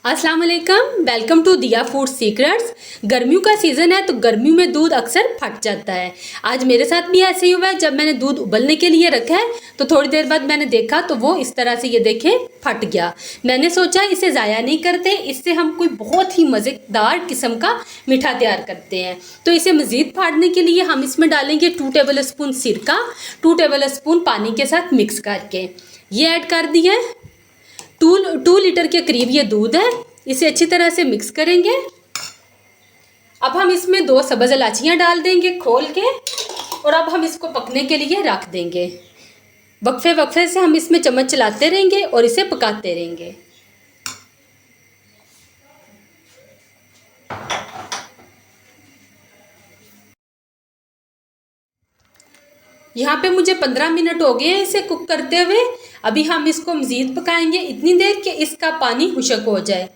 अस्सलाम वालेकुम, welcome to दिया फूड सीक्रेट्स। गर्मियों का सीज़न है तो गर्मियों में दूध अक्सर फट जाता है। आज मेरे साथ भी ऐसे ही हुआ है। जब मैंने दूध उबलने के लिए रखा है तो थोड़ी देर बाद मैंने देखा तो वो इस तरह से ये देखें फट गया। मैंने सोचा इसे ज़ाया नहीं करते, इससे हम कोई बहुत ही मज़ेदार किस्म का मीठा तैयार करते हैं। तो इसे मज़ीद फाड़ने के लिए हम इसमें डालेंगे 2 टेबल स्पून सिरका, 2 टेबल स्पून पानी के साथ मिक्स करके ये ऐड कर दिया है। 2 लीटर के करीब ये दूध है। इसे अच्छी तरह से मिक्स करेंगे। अब हम इसमें 2 सब्ज़ इलायचियाँ डाल देंगे खोल के और अब हम इसको पकने के लिए रख देंगे। वक्फे वक्फे से हम इसमें चम्मच चलाते रहेंगे और इसे पकाते रहेंगे। यहाँ पे मुझे 15 मिनट हो गए हैं इसे कुक करते हुए। अभी हम इसको मज़ीद पकाएंगे इतनी देर कि इसका पानी खुश्क हो जाए।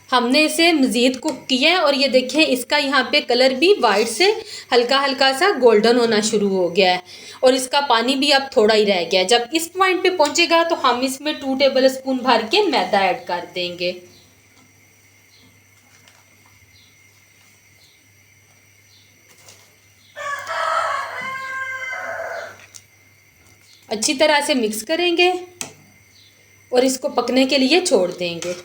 हमने इसे मज़ीद कुक किया है और ये देखें इसका यहाँ पे कलर भी वाइट से हल्का हल्का सा गोल्डन होना शुरू हो गया है और इसका पानी भी अब थोड़ा ही रह गया है। जब इस पॉइंट पे पहुँचेगा तो हम इसमें 2 टेबल स्पून भर के मैदा ऐड कर देंगे। अच्छी तरह से मिक्स करेंगे और इसको पकने के लिए छोड़ देंगे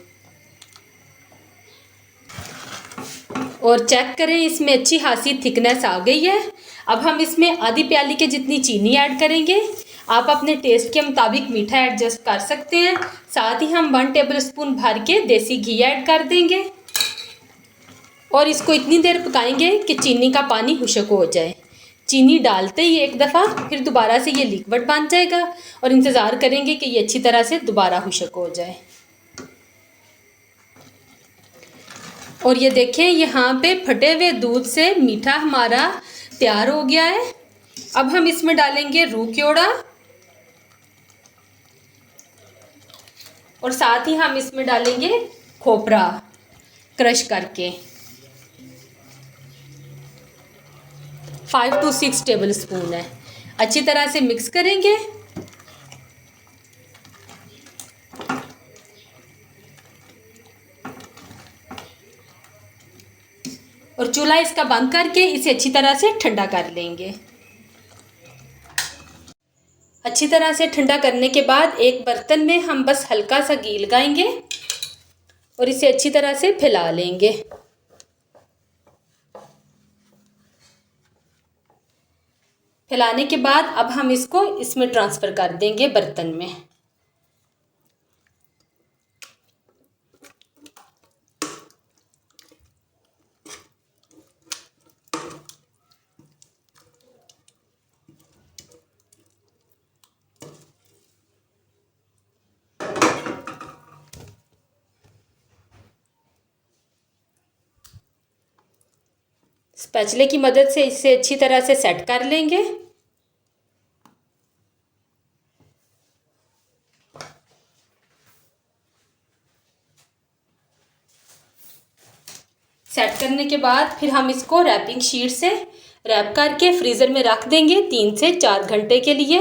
और चेक करें इसमें अच्छी खासी थिकनेस आ गई है। अब हम इसमें आधी प्याली के जितनी चीनी ऐड करेंगे। आप अपने टेस्ट के मुताबिक मीठा एडजस्ट कर सकते हैं। साथ ही हम 1 टेबल स्पून भर के देसी घी ऐड कर देंगे और इसको इतनी देर पकाएंगे कि चीनी का पानी खुश्क हो जाए। चीनी डालते ही एक दफ़ा फिर दोबारा से ये लिक्विड बन जाएगा और इंतज़ार करेंगे कि ये अच्छी तरह से दोबारा खुश्क हो जाए। और ये देखें यहाँ पे फटे हुए दूध से मीठा हमारा तैयार हो गया है। अब हम इसमें डालेंगे रूह क्योड़ा और साथ ही हम इसमें डालेंगे खोपरा क्रश करके 5 to 6 टेबल स्पून है। अच्छी तरह से मिक्स करेंगे और चूल्हा इसका बंद करके इसे अच्छी तरह से ठंडा कर लेंगे। अच्छी तरह से ठंडा करने के बाद एक बर्तन में हम बस हल्का सा घी लगाएंगे और इसे अच्छी तरह से फैला लेंगे। फैलाने के बाद अब हम इसको इसमें ट्रांसफ़र कर देंगे बर्तन में। स्पैचुले की मदद से इसे अच्छी तरह से सेट कर लेंगे। सेट करने के बाद फिर हम इसको रैपिंग शीट से रैप करके फ्रीज़र में रख देंगे 3 से 4 घंटे के लिए।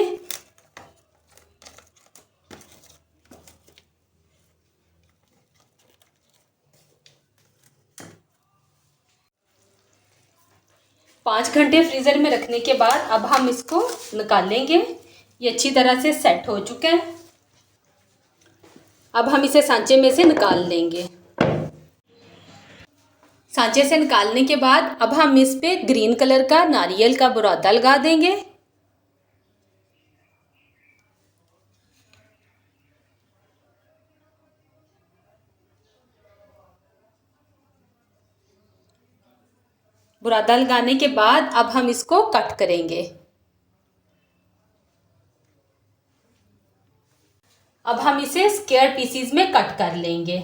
पाँच घंटे फ्रीज़र में रखने के बाद अब हम इसको निकालेंगे। ये अच्छी तरह से सेट हो चुका है। अब हम इसे सांचे में से निकाल लेंगे। सांचे से निकालने के बाद अब हम इस पे ग्रीन कलर का नारियल का बुरादा लगा देंगे। बुरादा लगाने के बाद अब हम इसको कट करेंगे। अब हम इसे स्क्वायर पीसीज में कट कर लेंगे।